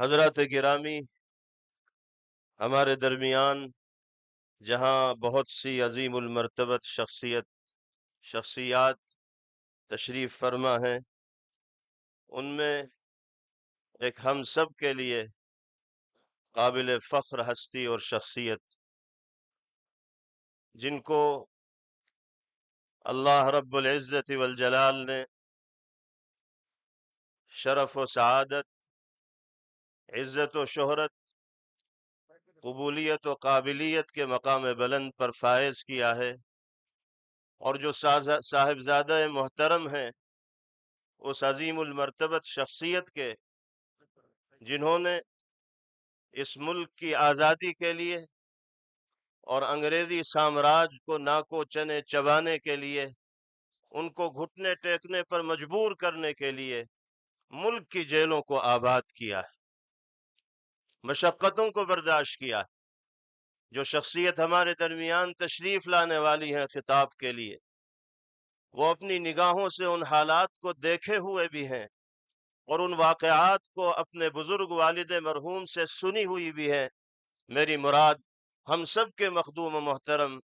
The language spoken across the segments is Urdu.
حضرات گرامی، ہمارے درمیان جہاں بہت سی عظیم المرتبت شخصیات تشریف فرما ہیں، ان میں ایک ہم سب کے لیے قابل فخر ہستی اور شخصیت جن کو اللہ رب العزت والجلال نے شرف و سعادت، عزت و شہرت، قبولیت و قابلیت کے مقام بلند پر فائز کیا ہے، اور جو صاحبزادہ محترم ہیں اس عظیم المرتبت شخصیت کے، جنہوں نے اس ملک کی آزادی کے لیے اور انگریزی سامراج کو ناکو چنے چبانے کے لیے، ان کو گھٹنے ٹیکنے پر مجبور کرنے کے لیے ملک کی جیلوں کو آباد کیا ہے، مشقتوں کو برداشت کیا ہے۔ جو شخصیت ہمارے درمیان تشریف لانے والی ہے خطاب کے لیے، وہ اپنی نگاہوں سے ان حالات کو دیکھے ہوئے بھی ہیں اور ان واقعات کو اپنے بزرگ والد مرحوم سے سنی ہوئی بھی ہے۔ میری مراد ہم سب کے مخدوم و محترم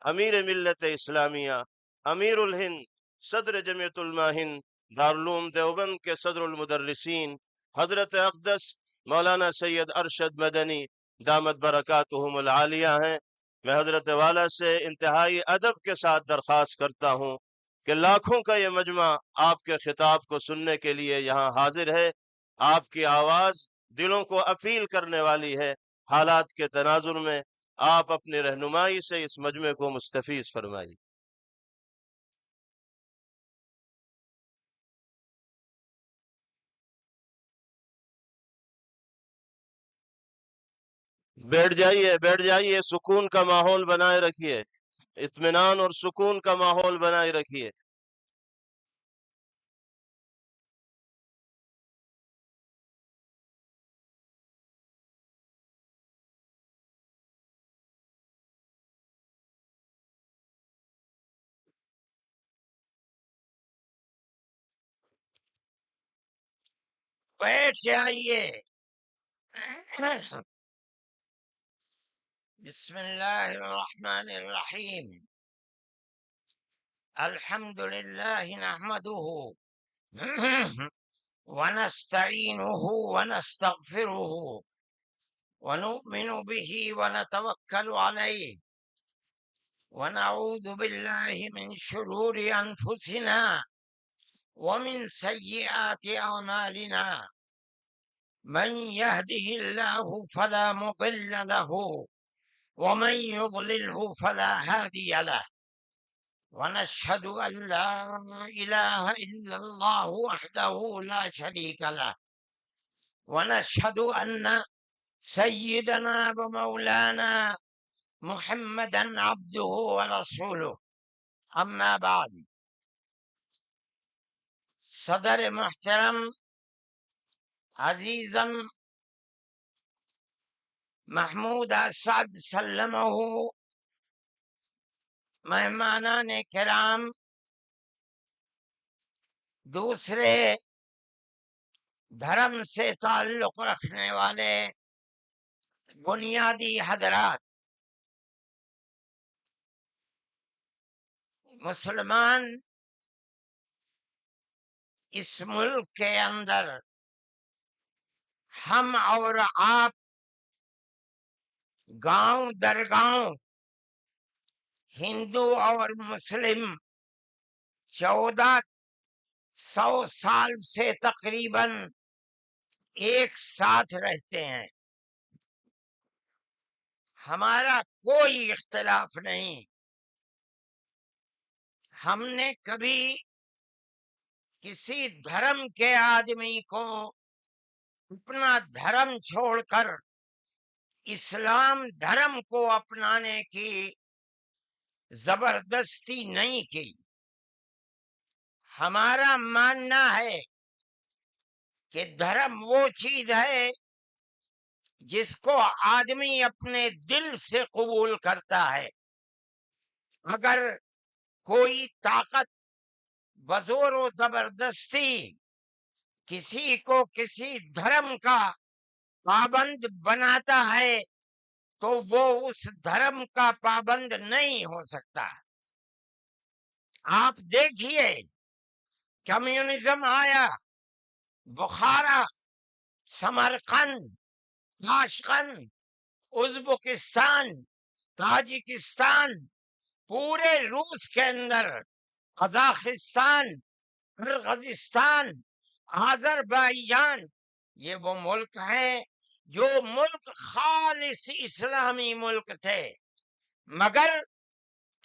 امیر ملت اسلامیہ، امیر الہند، صدر جمعیت علماء ہند دارالعلوم دیوبند کے صدر المدرسین حضرت اقدس مولانا سید ارشد مدنی دامت برکاتہم العالیہ ہیں۔ میں حضرت والا سے انتہائی ادب کے ساتھ درخواست کرتا ہوں کہ لاکھوں کا یہ مجمع آپ کے خطاب کو سننے کے لیے یہاں حاضر ہے۔ آپ کی آواز دلوں کو اپیل کرنے والی ہے۔ حالات کے تناظر میں آپ اپنی رہنمائی سے اس مجمع کو مستفیض فرمائیے۔ بیٹھ جائیے، سکون کا ماحول بنائے رکھیے، اطمینان اور سکون کا ماحول بنائے رکھیے۔ بیٹھ جائیے۔ بسم اللہ الرحمن الرحیم۔ الحمد للہ نحمده ونستعینه ونستغفره ونؤمن به ونتوکل علیہ ونعوذ باللہ من شرور انفسنا ومن سیئات اعمالنا، من يهده الله فلا مضل له ومن يضلله فلا هادي له، ونشهد أن لا إله إلا الله وحده لا شريك له، ونشهد أن سيدنا ومولانا محمدا عبده ورسوله، أما بعد۔ صدر محترم عزیزم محمود اسعد سلمہ، مہمانان کرام، دوسرے دھرم سے تعلق رکھنے والے بنیادی حضرات، مسلمان اس ملک کے اندر ہم اور آپ گاؤں در گاؤں، ہندو اور مسلم 1400 سال سے تقریباً ایک ساتھ رہتے ہیں، ہمارا کوئی اختلاف نہیں۔ ہم نے کبھی کسی دھرم کے آدمی کو اپنا دھرم چھوڑ کر اسلام دھرم کو اپنانے کی زبردستی نہیں کی۔ ہمارا ماننا ہے کہ دھرم وہ چیز ہے جس کو آدمی اپنے دل سے قبول کرتا ہے۔ اگر کوئی طاقت بزور و زبردستی کسی کو کسی دھرم کا پابند بناتا ہے تو وہ اس دھرم کا پابند نہیں ہو سکتا۔ آپ دیکھیے کمیونزم آیا، بخارا، سمرقند، تاشقند، ازبکستان، تاجکستان، پورے روس کے اندر، قزاقستان، قرغیزستان، آذربائیجان، یہ وہ ملک ہیں جو ملک خالص اسلامی ملک تھے، مگر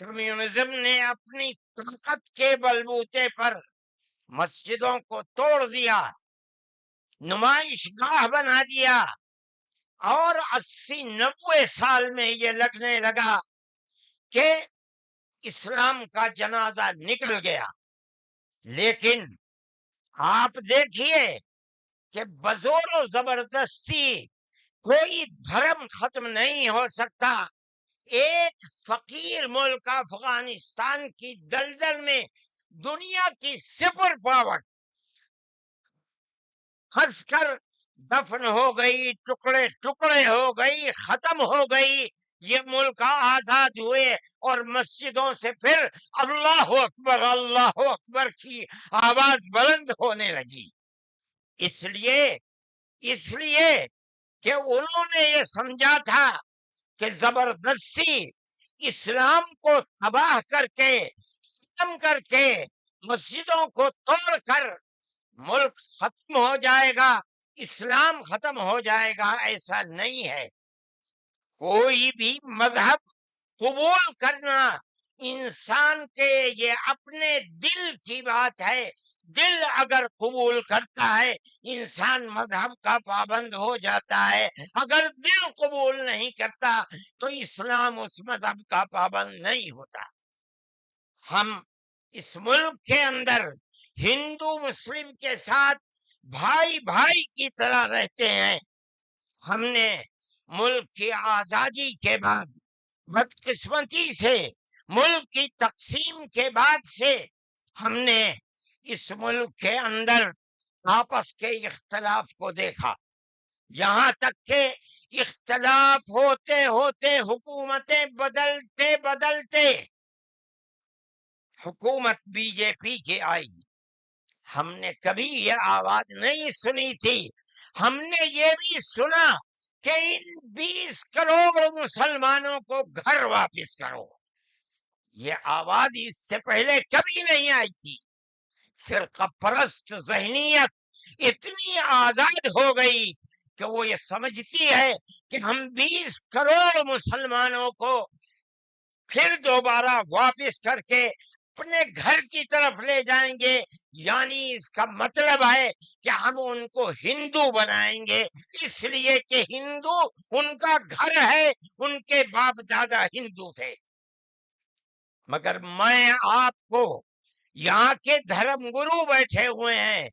کمیونزم نے اپنی طاقت کے بلبوتے پر مسجدوں کو توڑ دیا، نمائش گاہ بنا دیا، اور 80-90 سال میں یہ لگنے لگا کہ اسلام کا جنازہ نکل گیا۔ لیکن آپ دیکھیے کہ بزور و زبردستی کوئی دھرم ختم نہیں ہو سکتا۔ ایک فقیر ملک افغانستان کی دلدل میں دنیا کی سپر پاور پھنس کر دفن ہو گئی، ٹکڑے ٹکڑے ہو گئی، ختم ہو گئی۔ یہ ملک آزاد ہوئے اور مسجدوں سے پھر اللہ اکبر کی آواز بلند ہونے لگی۔ اس لیے کہ انہوں نے یہ سمجھا تھا کہ زبردستی اسلام کو تباہ کر کے، ختم کر کے، مسجدوں کو توڑ کر ملک ختم ہو جائے گا، اسلام ختم ہو جائے گا۔ ایسا نہیں ہے۔ کوئی بھی مذہب قبول کرنا انسان کے یہ اپنے دل کی بات ہے۔ دل اگر قبول کرتا ہے انسان مذہب کا پابند ہو جاتا ہے، اگر دل قبول نہیں کرتا تو اسلام اس مذہب کا پابند نہیں ہوتا۔ ہم اس ملک کے اندر ہندو مسلم کے ساتھ بھائی بھائی کی طرح رہتے ہیں۔ ہم نے ملک کی آزادی کے بعد بدقسمتی سے ملک کی تقسیم کے بعد سے ہم نے اس ملک کے اندر آپس کے اختلاف کو دیکھا، یہاں تک کہ اختلاف ہوتے ہوتے حکومتیں بدلتے بدلتے حکومت بی جے پی کی آئی۔ ہم نے کبھی یہ آواز نہیں سنی تھی۔ ہم نے یہ بھی سنا کہ ان 20 کروڑ مسلمانوں کو گھر واپس کرو۔ یہ آواز اس سے پہلے کبھی نہیں آئی تھی۔ فرقہ پرست ذہنیت اتنی آزاد ہو گئی کہ وہ یہ سمجھتی ہے کہ ہم 20 کروڑ مسلمانوں کو پھر دوبارہ واپس کر کے اپنے گھر کی طرف لے جائیں گے، یعنی اس کا مطلب ہے کہ ہم ان کو ہندو بنائیں گے، اس لیے کہ ہندو ان کا گھر ہے، ان کے باپ دادا ہندو تھے۔ مگر میں آپ کو یہاں کے دھرم گرو بیٹھے ہوئے ہیں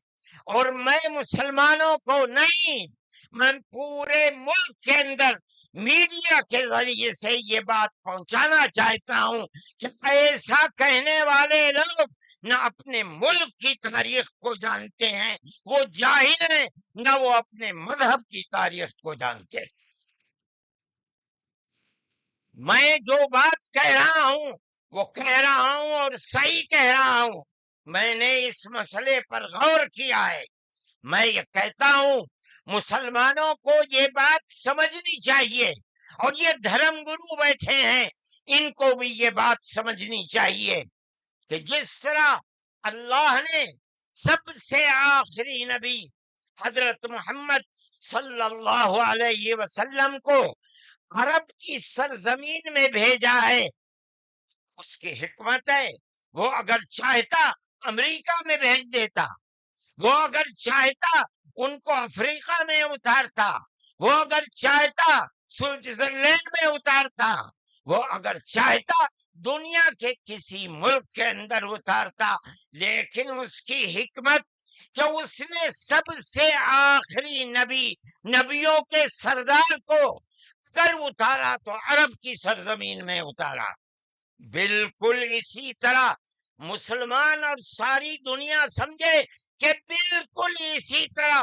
اور میں مسلمانوں کو نہیں، میں پورے ملک کے اندر میڈیا کے ذریعے سے یہ بات پہنچانا چاہتا ہوں کہ ایسا کہنے والے لوگ نہ اپنے ملک کی تاریخ کو جانتے ہیں، وہ جاہل ہیں، نہ وہ اپنے مذہب کی تاریخ کو جانتے ہیں۔ میں جو بات کہہ رہا ہوں وہ کہہ رہا ہوں اور صحیح کہہ رہا ہوں۔ میں نے اس مسئلے پر غور کیا ہے۔ میں یہ کہتا ہوں مسلمانوں کو یہ بات سمجھنی چاہیے، اور یہ دھرم گرو بیٹھے ہیں ان کو بھی یہ بات سمجھنی چاہیے کہ جس طرح اللہ نے سب سے آخری نبی حضرت محمد صلی اللہ علیہ وسلم کو عرب کی سرزمین میں بھیجا ہے، اس کی حکمت ہے۔ وہ اگر چاہتا امریکہ میں بھیج دیتا، وہ اگر چاہتا ان کو افریقہ میں اتارتا، وہ اگر چاہتا سوئٹزرلینڈ میں اتارتا، وہ اگر چاہتا دنیا کے کسی ملک کے اندر اتارتا، لیکن اس کی حکمت کہ اس نے سب سے آخری نبیوں کے سردار کو اگر اتارا تو عرب کی سرزمین میں اتارا۔ بالکل اسی طرح مسلمان اور ساری دنیا سمجھے کہ بالکل اسی طرح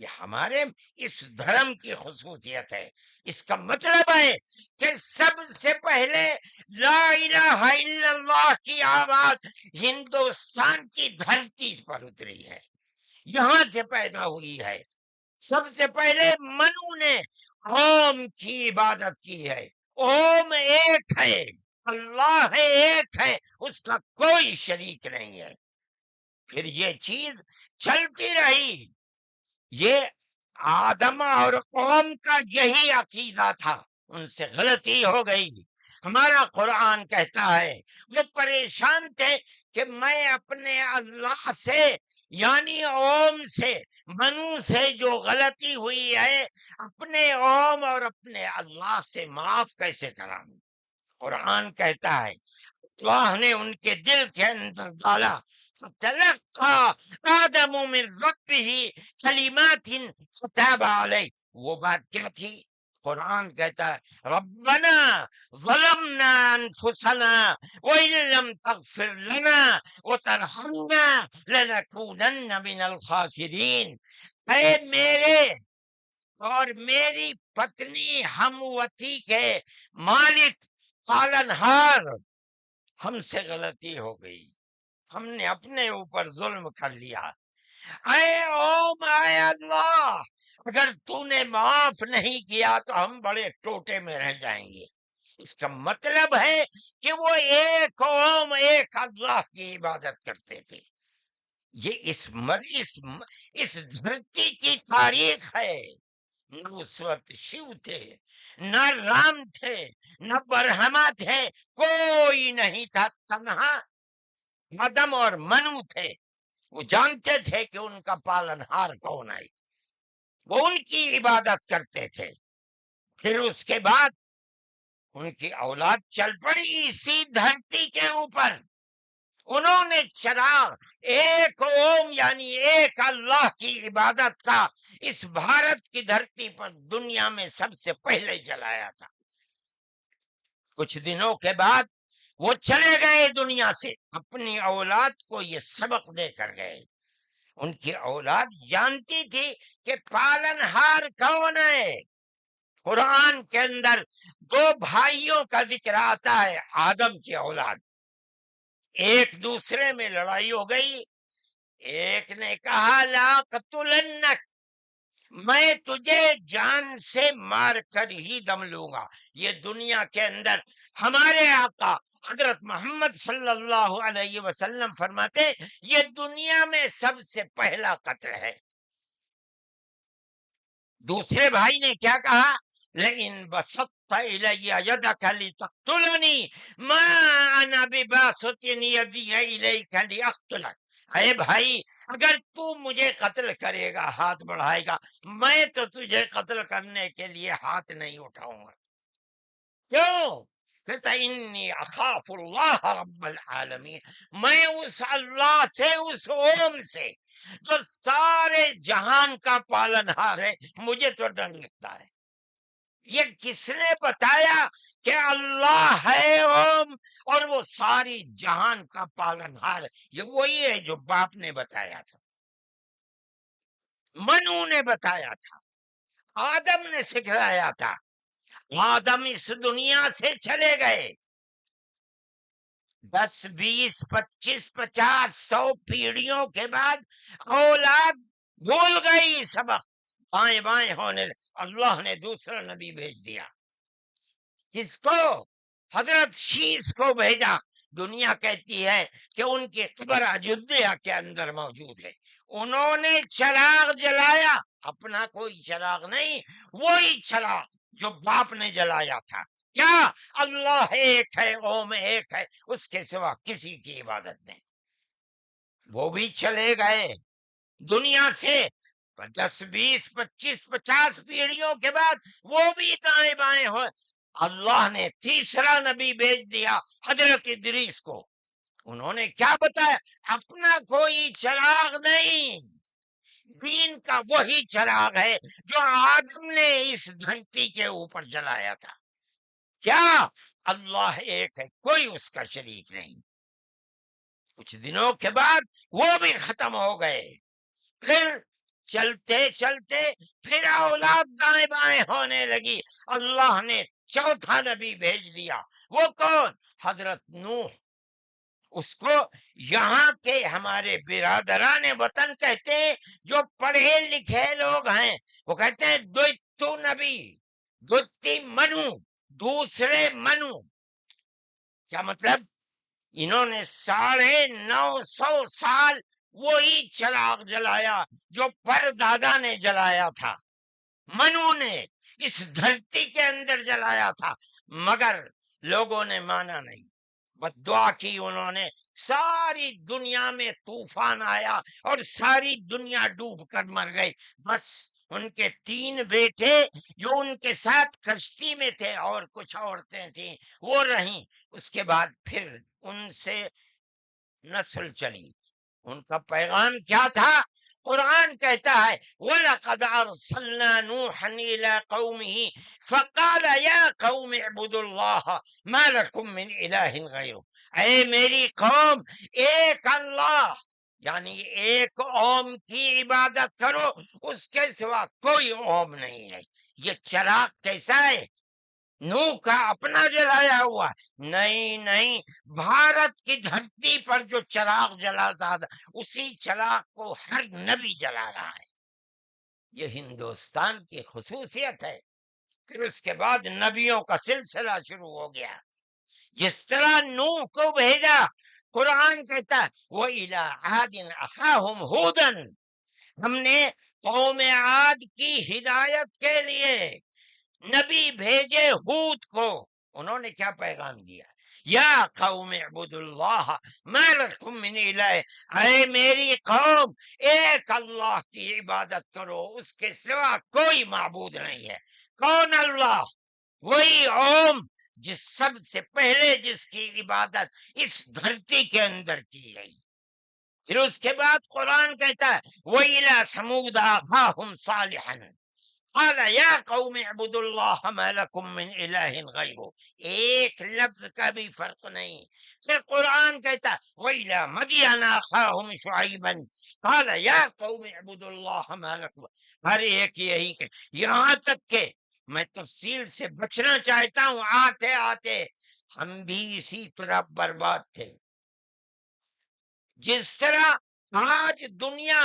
یہ ہمارے اس دھرم کی خصوصیت ہے. اس کا مطلب ہے کہ سب سے پہلے لا الہ الا اللہ کی آواز ہندوستان کی دھرتی پر اتری ہے، یہاں سے پیدا ہوئی ہے. سب سے پہلے منو نے اوم کی عبادت کی ہے. اوم ایک ہے، اللہ ایک ہے، اس کا کوئی شریک نہیں ہے. پھر یہ چیز چلتی رہی. یہ آدم اور قوم کا یہی عقیدہ تھا، ان سے غلطی ہو گئی. ہمارا قرآن کہتا ہے وہ پریشان تھے کہ میں اپنے اللہ سے یعنی اوم سے منو سے جو غلطی ہوئی ہے اپنے اوم اور اپنے اللہ سے معاف کیسے کراؤں. قرآن کہتا ہے اللہ نے ان کے دل کے اندر ڈالا فتلقى آدم من ربه کلمات فتاب علیہ. وہ بات کیا تھی؟ قرآن کہتا ہے ربنا ظلمنا انفسنا وإن لم تغفر لنا وترحمنا لنكونن من الخاسرین. اے میرے اور میری پتنی ہم وتی کے مالک پالنہار، ہم سے غلطی ہو گئی، ہم نے اپنے اوپر ظلم کر لیا. اے اوم، اے اللہ، اگر تو نے معاف نہیں کیا تو ہم بڑے ٹوٹے میں رہ جائیں گے. اس کا مطلب ہے کہ وہ ایک اوم ایک اللہ کی عبادت کرتے تھے. یہ اس دھرتی کی تاریخ ہے. نہ اس وقت شیو تھے، نہ رام تھے، نہ برہما تھے، کوئی نہیں تھا. تنہا آدم اور منو تھے. وہ جانتے تھے کہ ان کا پالنہار کون ہے، وہ ان کی عبادت کرتے تھے. پھر اس کے بعد ان کی اولاد چل پڑی اسی دھرتی کے اوپر. انہوں نے چراغ ایک اوم یعنی ایک اللہ کی عبادت کا اس بھارت کی دھرتی پر دنیا میں سب سے پہلے جلایا تھا. کچھ دنوں کے بعد وہ چلے گئے دنیا سے، اپنی اولاد کو یہ سبق دے کر گئے. ان کی اولاد جانتی تھی کہ پالنہار کون ہے. قرآن کے اندر دو بھائیوں کا ذکر آتا ہے، آدم کی اولاد. ایک دوسرے میں لڑائی ہو گئی. ایک نے کہا لا قتلنک، میں تجھے جان سے مار کر ہی دم لوں گا. یہ دنیا کے اندر ہمارے آقا حضرت محمد صلی اللہ علیہ وسلم فرماتے یہ دنیا میں سب سے پہلا قتل ہے. دوسرے بھائی نے کیا کہا لئن بسطت الی یدک لتقتلنی ما انا بباسط یدی الیک لاقتلک. اے بھائی، اگر تو مجھے قتل کرے گا، ہاتھ بڑھائے گا، میں تو تجھے قتل کرنے کے لیے ہاتھ نہیں اٹھاؤں گا. کیوں؟ کہتا انی اخاف اللہ رب العالمین، میں اس اللہ سے، اس اوم سے جو سارے جہان کا پالنہار ہے، مجھے تو ڈر لگتا ہے. یہ کس نے بتایا کہ اللہ ہے اوم اور وہ ساری جہان کا پالنہار؟ یہ وہی ہے جو باپ نے بتایا تھا، منو نے بتایا تھا، آدم نے سکھلایا تھا. آدم اس دنیا سے چلے گئے، 10 20 25 50 100 پیڑھیوں کے بعد اولاد بھول گئی سبق، بائیں بائیں ہونے. اللہ نے دوسرا نبی بھیج دیا. کس کو؟ حضرت شیس کو بھیجا. دنیا کہتی ہے کہ ان کی قبر اجودھیا کے اندر موجود ہے. انہوں نے چراغ جلایا، اپنا کوئی چراغ نہیں، وہی چراغ جو باپ نے جلایا تھا. کیا؟ اللہ ایک ہے، اوم ایک ہے، اس کے سوا کسی کی عبادت نہیں. وہ بھی چلے گئے دنیا سے 10 20 25 50 پیڑھیوں کے بعد، وہ بھی دائیں بائیں ہوئے. اللہ نے تیسرا نبی بھیج دیا حضرت ادریس کو. انہوں نے کیا بتایا؟ اپنا کوئی چراغ نہیں، دین کا وہی چراغ ہے جو آدم نے اس دھرتی کے اوپر جلایا تھا. کیا؟ اللہ ایک ہے، کوئی اس کا شریک نہیں. کچھ دنوں کے بعد وہ بھی ختم ہو گئے. پھر چلتے چلتے پھر اولاد دائیں بائیں ہونے لگی، اللہ نے چوتھا نبی بھیج دیا۔ وہ کون؟ حضرت نوح۔ اس کو یہاں کے ہمارے برادران وطن کہتے ہیں، جو پڑھے لکھے لوگ ہیں، وہ کہتے ہیں دوتو نبی، دوتی منو، دوسرے منو۔ کیا مطلب؟ انہوں نے 950 سال وہی چراغ جلایا جو پر دادا نے جلایا تھا، منو نے اس دھرتی کے اندر جلایا تھا، مگر لوگوں نے مانا نہیں، بس دعا کی انہوں نے، ساری دنیا میں طوفان آیا اور ساری دنیا ڈوب کر مر گئی، بس ان کے 3 بیٹے جو ان کے ساتھ کشتی میں تھے اور کچھ عورتیں تھیں وہ رہیں، اس کے بعد پھر ان سے نسل چلی۔ ان کا پیغام کیا تھا؟ قرآن کہتا ہے وَلَقَدْ أَرْسَلْنَا نُوحًا إِلَىٰ قَوْمِهِ فَقَالَ يَا قَوْمِ اعْبُدُوا اللَّهَ مَا لَكُم مِّنْ إِلَٰهٍ غَيْرُهُ، اے میری قوم، ایک اللہ یعنی ایک اوم کی عبادت کرو، اس کے سوا کوئی اوم نہیں ہے۔ یہ چراغ کیسا ہے؟ نوح کا اپنا جلایا ہوا؟ نہیں، بھارت کی دھرتی پر جو چراغ جلاتا تھا اسی چراغ کو ہر نبی جلا رہا ہے۔ یہ ہندوستان کی خصوصیت ہے۔ پھر اس کے بعد نبیوں کا سلسلہ شروع ہو گیا۔ جس طرح نوح کو بھیجا، قرآن کہتا ہے وَإِلَىٰ عَادٍ أَخَاهُمْ هُودًا، ہم نے قوم عاد کی ہدایت کے لیے نبی بھیجے ہود کو۔ انہوں نے کیا پیغام دیا؟ یا قوم اعبدوا اللہ ما لکم من الہ، اے میری قوم، ایک اللہ کی عبادت کرو، اس کے سوا کوئی معبود نہیں ہے۔ کون اللہ؟ وہی اوم جس سب سے پہلے جس کی عبادت اس دھرتی کے اندر کی گئی۔ پھر اس کے بعد قرآن کہتا ہے وَإِلَىٰ ثَمُودَ أَخَاهُمْ صَالِحًا قال یا قوم اعبدوا اللہ ما لکم من الہ غیرہ، ایک لفظ کا بھی فرق نہیں۔ پھر قرآن کہتا وَإِلَىٰ مَدْيَنَ أَخَاهُمْ شُعَيْبًا قال یا قوم اعبدوا اللہ ما لکم، ہر ایک یہی کہ یہاں تک کہ میں تفصیل سے بچنا چاہتا ہوں، آتے آتے ہم بھی اسی طرح برباد تھے۔ جس طرح آج دنیا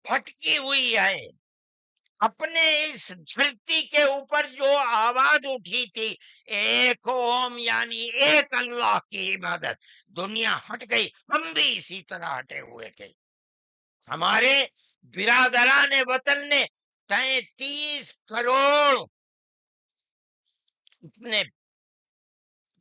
پھٹکی ہوئی ہے، اپنے اس دھرتی کے اوپر جو آواز اٹھی تھی ایک اوم یعنی ایک اللہ کی عبادت، دنیا ہٹ گئی، ہم بھی اسی طرح ہٹے ہوئے تھے۔ ہمارے برادران وطن نے 33 کروڑ اپنے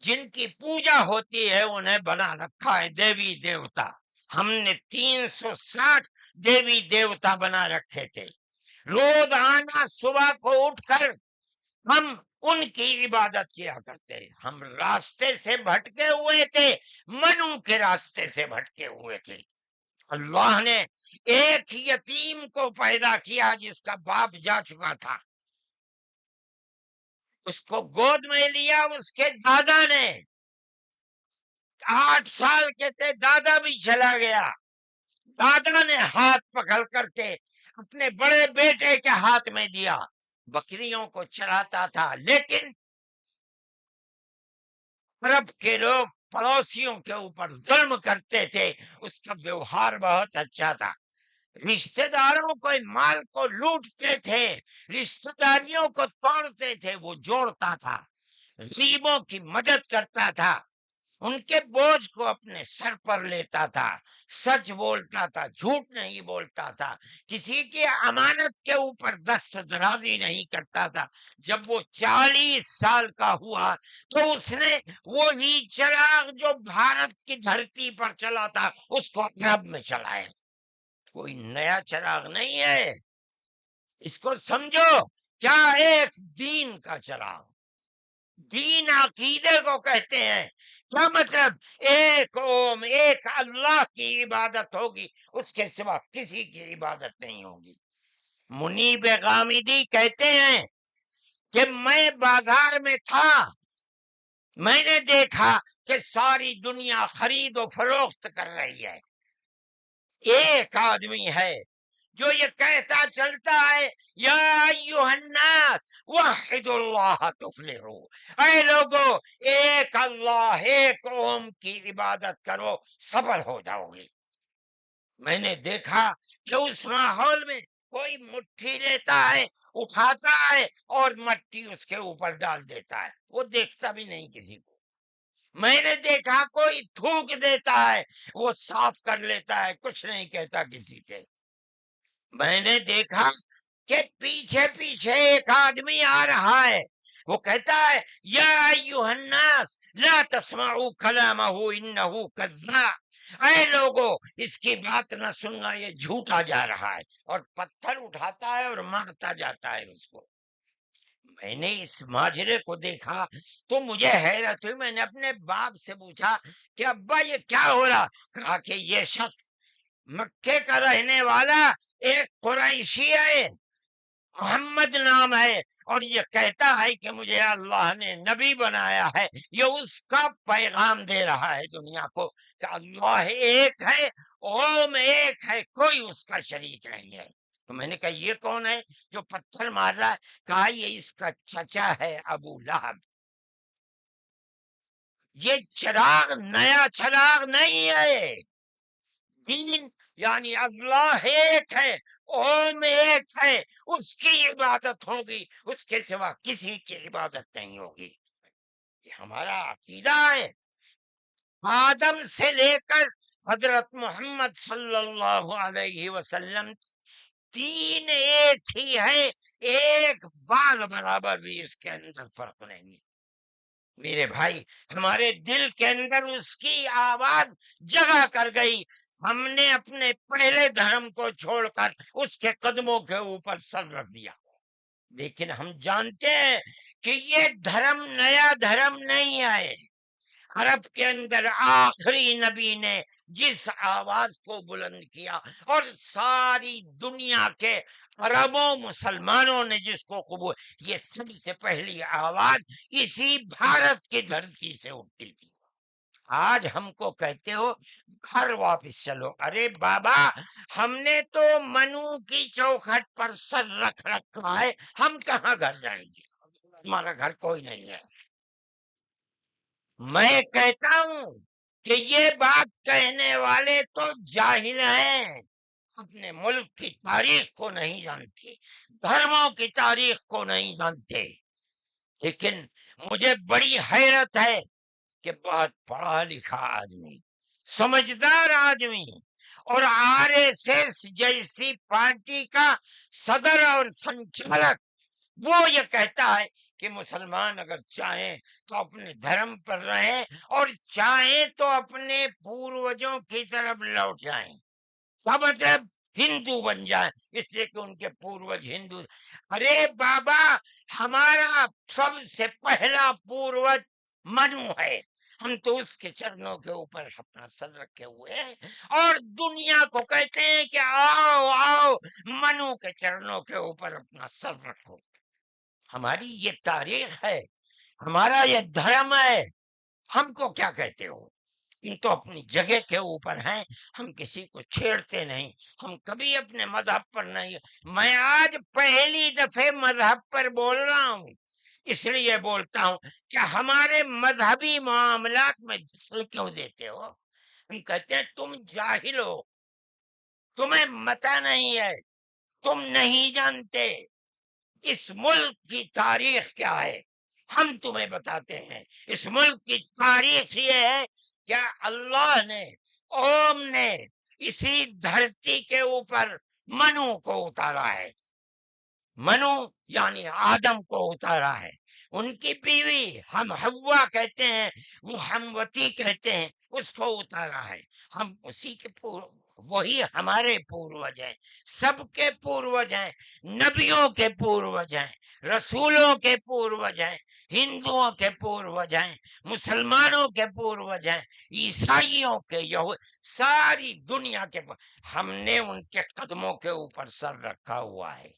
جن کی پوجا ہوتی ہے انہیں بنا رکھا ہے دیوی دیوتا۔ ہم نے 360 دیوی دیوتا بنا رکھے تھے۔ روزانہ صبح کو اٹھ کر ہم ان کی عبادت کیا کرتے۔ ہم راستے سے بھٹکے ہوئے تھے، منو کے راستے سے بھٹکے ہوئے تھے۔ اللہ نے ایک یتیم کو پیدا کیا جس کا باپ جا چکا تھا، اس کو گود میں لیا اس کے دادا نے، 8 سال کے تھے، دادا بھی چلا گیا، دادا نے ہاتھ پکڑ کر کے اپنے بڑے بیٹے کے ہاتھ میں دیا، بکریوں کو چراتا تھا، لیکن عرب کے لوگ پڑوسیوں کے اوپر ظلم کرتے تھے، اس کا ویوہار بہت اچھا تھا، رشتہ داروں کو مال کو لوٹتے تھے، رشتہ داریوں کو توڑتے تھے، وہ جوڑتا تھا، غریبوں کی مدد کرتا تھا، ان کے بوجھ کو اپنے سر پر لیتا تھا، سچ بولتا تھا، جھوٹ نہیں بولتا تھا، کسی کی امانت کے اوپر دست درازی نہیں کرتا تھا۔ جب وہ 40 سال کا ہوا تو اس نے وہی چراغ جو بھارت کی دھرتی پر چلا تھا اس کو عرب میں چلایا۔ کوئی نیا چراغ نہیں ہے، اس کو سمجھو، کیا ایک دین کا چراغ، دین عقیدے کو کہتے ہیں۔ کیا مطلب؟ ایک اوم، ایک اللہ کی عبادت ہوگی، اس کے سوا کسی کی عبادت نہیں ہوگی۔ منیب غامدی کہتے ہیں کہ میں بازار میں تھا، میں نے دیکھا کہ ساری دنیا خرید و فروخت کر رہی ہے، ایک آدمی ہے جو یہ کہتا چلتا ہے یا ایھا الناس وحدوا اللہ تفلحوا، اے لوگو ایک اللہ ایک اوم کی عبادت کرو سفل ہو جاؤ گے۔ میں نے دیکھا کہ اس ماحول میں کوئی مٹھی لیتا ہے، اٹھاتا ہے اور مٹی اس کے اوپر ڈال دیتا ہے، وہ دیکھتا بھی نہیں کسی کو۔ میں نے دیکھا کوئی تھوک دیتا ہے، وہ صاف کر لیتا ہے، کچھ نہیں کہتا کسی سے۔ میں نے دیکھا کہ پیچھے پیچھے ایک آدمی آ رہا ہے، وہ کہتا ہے یا ایھا الناس لا تسمعوا کلامہ انہ کذاب، اے لوگو اس کی بات نہ سننا، یہ جھوٹا جا رہا ہے، اور پتھر اٹھاتا ہے اور مارتا جاتا ہے اس کو۔ میں نے اس ماجرے کو دیکھا تو مجھے حیرت ہوئی، میں نے اپنے باپ سے پوچھا کہ ابا یہ کیا ہو رہا؟ کہا کہ یہ شخص مکے کا رہنے والا ایک قریشی ہے، محمد نام ہے، اور یہ کہتا ہے کہ مجھے اللہ نے نبی بنایا ہے، یہ اس کا پیغام دے رہا ہے دنیا کو کہ اللہ ایک ہے، اوم ایک ہے، کوئی اس کا شریک نہیں ہے۔ تو میں نے کہا یہ کون ہے جو پتھر مار رہا ہے؟ کہا یہ اس کا چچا ہے ابو لہب۔ یہ چراغ نیا چراغ نہیں ہے، دین یعنی اللہ ایک ہے، اوم ایک ہے، اس کی عبادت ہوگی، اس کے سوا کسی کی عبادت نہیں ہوگی۔ یہ ہمارا عقیدہ ہے۔ آدم سے لے کر حضرت محمد صلی اللہ علیہ وسلم تین ایک ہی ہے، ایک بال برابر بھی اس کے اندر فرق نہیں ہے۔ میرے بھائی ہمارے دل کے اندر اس کی آواز جگہ کر گئی، ہم نے اپنے پہلے دھرم کو چھوڑ کر اس کے قدموں کے اوپر سر رکھ دیا، لیکن ہم جانتے ہیں کہ یہ دھرم نیا دھرم نہیں ہے۔ عرب کے اندر آخری نبی نے جس آواز کو بلند کیا اور ساری دنیا کے عربوں مسلمانوں نے جس کو قبول، یہ سب سے پہلی آواز اسی بھارت کی دھرتی سے اٹھتی تھی۔ آج ہم کو کہتے ہو گھر واپس چلو، ارے بابا ہم نے تو منو کی چوکھٹ پر سر رکھ رکھا ہے، ہم کہاں گھر جائیں گے؟ ہمارا گھر کوئی نہیں ہے۔ میں کہتا ہوں کہ یہ بات کہنے والے تو جاہل ہیں، اپنے ملک کی تاریخ کو نہیں جانتے، دھرموں کی تاریخ کو نہیں جانتے۔ لیکن مجھے بڑی حیرت ہے کہ بہت پڑھا لکھا آدمی، سمجھدار آدمی، اور آر ایس ایس جیسی پارٹی کا صدر اور سنچالک، وہ یہ کہتا ہے کہ مسلمان اگر چاہیں تو اپنے دھرم پر رہیں اور چاہیں تو اپنے پوروجوں کی طرف لوٹ جائیں، کیا مطلب ہندو بن جائیں اس لیے کہ ان کے پوروج ہندو۔ ارے بابا ہمارا سب سے پہلا پوروج منو ہے، ہم تو اس کے چرنوں کے اوپر اپنا سر رکھے ہوئے ہیں، اور دنیا کو کہتے ہیں کہ آؤ آؤ منو کے چرنوں کے اوپر اپنا سر رکھو۔ ہماری یہ تاریخ ہے، ہمارا یہ دھرم ہے، ہم کو کیا کہتے ہو؟ ان تو اپنی جگہ کے اوپر ہیں، ہم کسی کو چھیڑتے نہیں، ہم کبھی اپنے مذہب پر نہیں۔ میں آج پہلی دفعہ مذہب پر بول رہا ہوں، اس لیے بولتا ہوں کہ ہمارے مذہبی معاملات میں دخل کیوں دیتے ہو؟ ہم کہتے ہیں تم جاہل ہو، تمہیں متا نہیں ہے، تم نہیں جانتے اس ملک کی تاریخ کیا ہے، ہم تمہیں بتاتے ہیں۔ اس ملک کی تاریخ یہ ہے کہ اللہ نے، اوم نے اسی دھرتی کے اوپر منو کو اتارا ہے، منو یعنی آدم کو اتارا ہے، ان کی بیوی ہم حوا کہتے ہیں، وہ ہموتی کہتے ہیں، اس کو اتارا ہے۔ ہم اسی کے وہی ہمارے پوروج ہیں، سب کے پوروج ہیں، نبیوں کے پوروج ہیں، رسولوں کے پوروج ہیں، ہندوؤں کے پوروج ہیں، مسلمانوں کے پوروج ہیں، عیسائیوں کے، ساری دنیا کے ہم نے ان کے قدموں کے اوپر سر رکھا ہوا ہے۔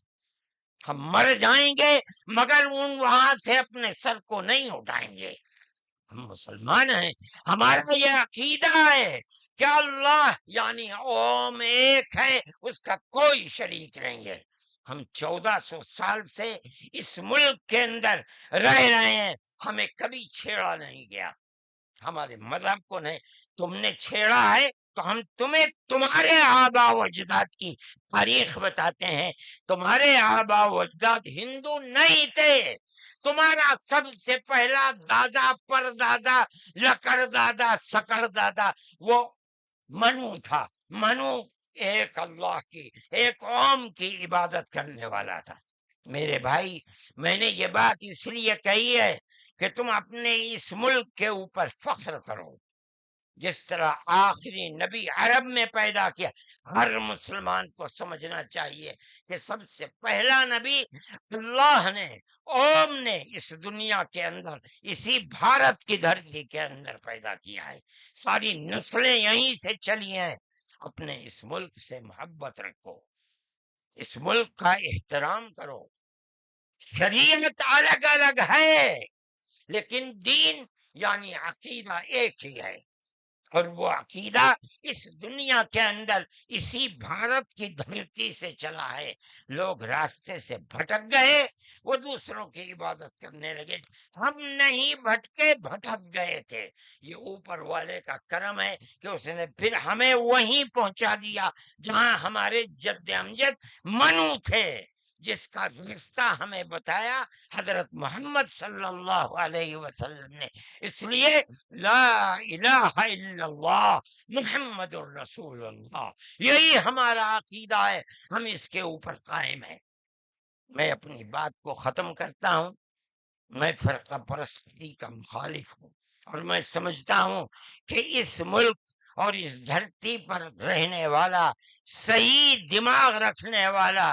ہم مر جائیں گے مگر وہاں سے اپنے سر کو نہیں اٹھائیں گے۔ ہم مسلمان ہیں، ہمارا یہ عقیدہ ہے کہ اللہ یعنی اوم ایک ہے، اس کا کوئی شریک نہیں ہے۔ ہم 1400 سال سے اس ملک کے اندر رہ رہے ہیں، ہمیں کبھی چھیڑا نہیں گیا، ہمارے مذہب کو نہیں۔ تم نے چھیڑا ہے تو ہم تمہیں تمہارے آباء و اجداد کی تاریخ بتاتے ہیں۔ تمہارے آباء و اجداد ہندو نہیں تھے، تمہارا سب سے پہلا دادا پر دادا لکڑ دادا سکڑ دادا وہ منو تھا۔ منو ایک اللہ کی، ایک قوم کی عبادت کرنے والا تھا۔ میرے بھائی، میں نے یہ بات اس لیے کہی ہے کہ تم اپنے اس ملک کے اوپر فخر کرو، جس طرح آخری نبی عرب میں پیدا کیا۔ ہر مسلمان کو سمجھنا چاہیے کہ سب سے پہلا نبی اللہ نے، اوم نے اس دنیا کے اندر اسی بھارت کی دھرتی کے اندر پیدا کیا ہے۔ ساری نسلیں یہیں سے چلی ہیں۔ اپنے اس ملک سے محبت رکھو، اس ملک کا احترام کرو۔ شریعت الگ الگ ہے لیکن دین یعنی عقیدہ ایک ہی ہے، اور وہ عقیدہ اس دنیا کے اندر اسی بھارت کی دھرتی سے چلا ہے۔ لوگ راستے سے بھٹک گئے، وہ دوسروں کی عبادت کرنے لگے، ہم نہیں بھٹکے، بھٹک گئے تھے۔ یہ اوپر والے کا کرم ہے کہ اس نے پھر ہمیں وہیں پہنچا دیا جہاں ہمارے جد امجد منو تھے، جس کا رستہ ہمیں بتایا حضرت محمد صلی اللہ علیہ وسلم نے۔ اس لیے لا الہ الا اللہ محمد الرسول اللہ، یہی ہمارا عقیدہ ہے، ہم اس کے اوپر قائم ہیں۔ میں اپنی بات کو ختم کرتا ہوں۔ میں فرقہ پرستی کا مخالف ہوں، اور میں سمجھتا ہوں کہ اس ملک اور اس دھرتی پر رہنے والا، صحیح دماغ رکھنے والا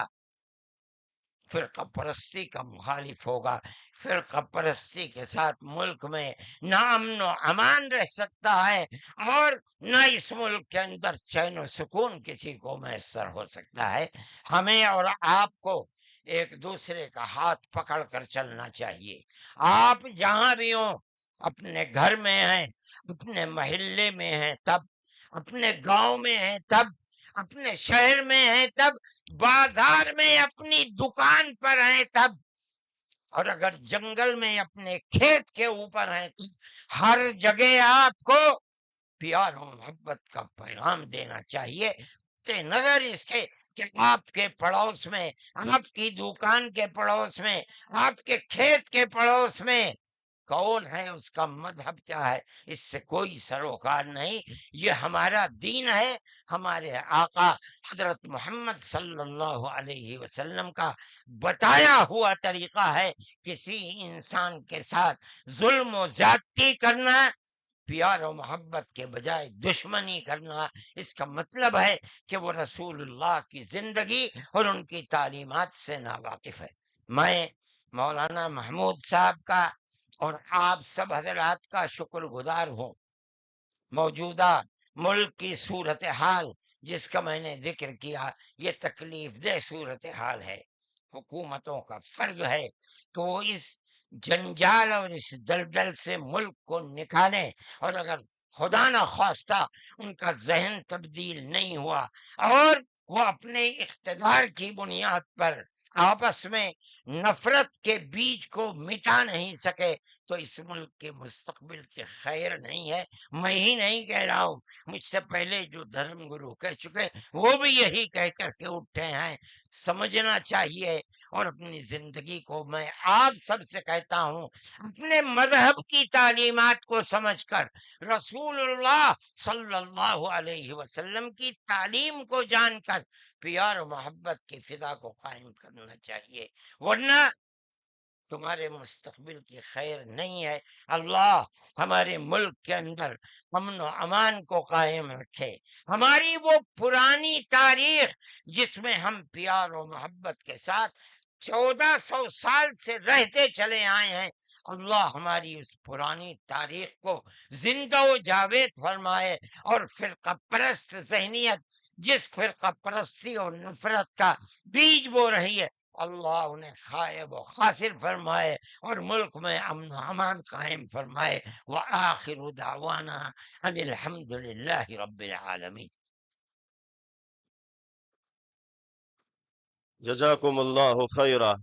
فرقہ پرستی کا مخالف ہوگا۔ فرقہ پرستی کے ساتھ ملک میں نہ امن و امان رہ سکتا ہے، اور نہ اس ملک کے اندر چین و سکون کسی کو میسر ہو سکتا ہے۔ ہمیں اور آپ کو ایک دوسرے کا ہاتھ پکڑ کر چلنا چاہیے۔ آپ جہاں بھی ہوں، اپنے گھر میں ہیں، اپنے محلے میں ہیں تب، اپنے گاؤں میں ہیں تب، اپنے شہر میں ہیں تب، بازار میں اپنی دکان پر ہیں تب، اور اگر جنگل میں اپنے کھیت کے اوپر ہیں تو ہر جگہ آپ کو پیار و محبت کا پیغام دینا چاہیے، نظر اس کے کہ آپ کے پڑوس میں، آپ کی دکان کے پڑوس میں، آپ کے کھیت کے پڑوس میں کون ہے، اس کا مذہب کیا ہے، اس سے کوئی سروکار نہیں۔ یہ ہمارا دین ہے، ہمارے آقا حضرت محمد صلی اللہ علیہ وسلم کا بتایا ہوا طریقہ ہے۔ کسی انسان کے ساتھ ظلم و زیادتی کرنا، پیار و محبت کے بجائے دشمنی کرنا، اس کا مطلب ہے کہ وہ رسول اللہ کی زندگی اور ان کی تعلیمات سے ناواقف ہے۔ میں مولانا محمود صاحب کا اور آپ سب حضرات کا شکر گزار ہوں۔ موجودہ ملک کی صورتحال جس کا میں نے ذکر کیا، یہ تکلیف دہ صورتحال ہے۔ حکومتوں کا فرض ہے کہ وہ اس جنجال اور اس دلدل سے ملک کو نکالیں، اور اگر خدا نہ خواستہ ان کا ذہن تبدیل نہیں ہوا اور وہ اپنے اقتدار کی بنیاد پر آپس میں نفرت کے بیج کو مٹا نہیں سکے تو اس ملک کے مستقبل کے خیر نہیں ہے۔ میں ہی نہیں کہہ رہا ہوں، مجھ سے پہلے جو دھرم گرو کہہ چکے وہ بھی یہی کہہ کر کے اٹھے ہیں۔ سمجھنا چاہیے، اور اپنی زندگی کو میں آپ سب سے کہتا ہوں، اپنے مذہب کی تعلیمات کو سمجھ کر، رسول اللہ صلی اللہ علیہ وسلم کی تعلیم کو جان کر پیار و محبت کی فضا کو قائم کرنا چاہیے، ورنہ تمہارے مستقبل کی خیر نہیں ہے۔ اللہ ہمارے ملک کے اندر امن و امان کو قائم رکھے۔ ہماری وہ پرانی تاریخ جس میں ہم پیار و محبت کے ساتھ 1400 سال سے رہتے چلے آئے ہیں، اللہ ہماری اس پرانی تاریخ کو زندہ و جاوید فرمائے، اور فرقہ پرست ذہنیت جس فرقہ پرستی اور نفرت کا بیج بو رہی ہے، اللہ انہیں خائب و خاسر فرمائے اور ملک میں امن و امان قائم فرمائے. وآخر دعوانا ان الحمد للہ رب العالمین. جزاکم اللہ خیرہ.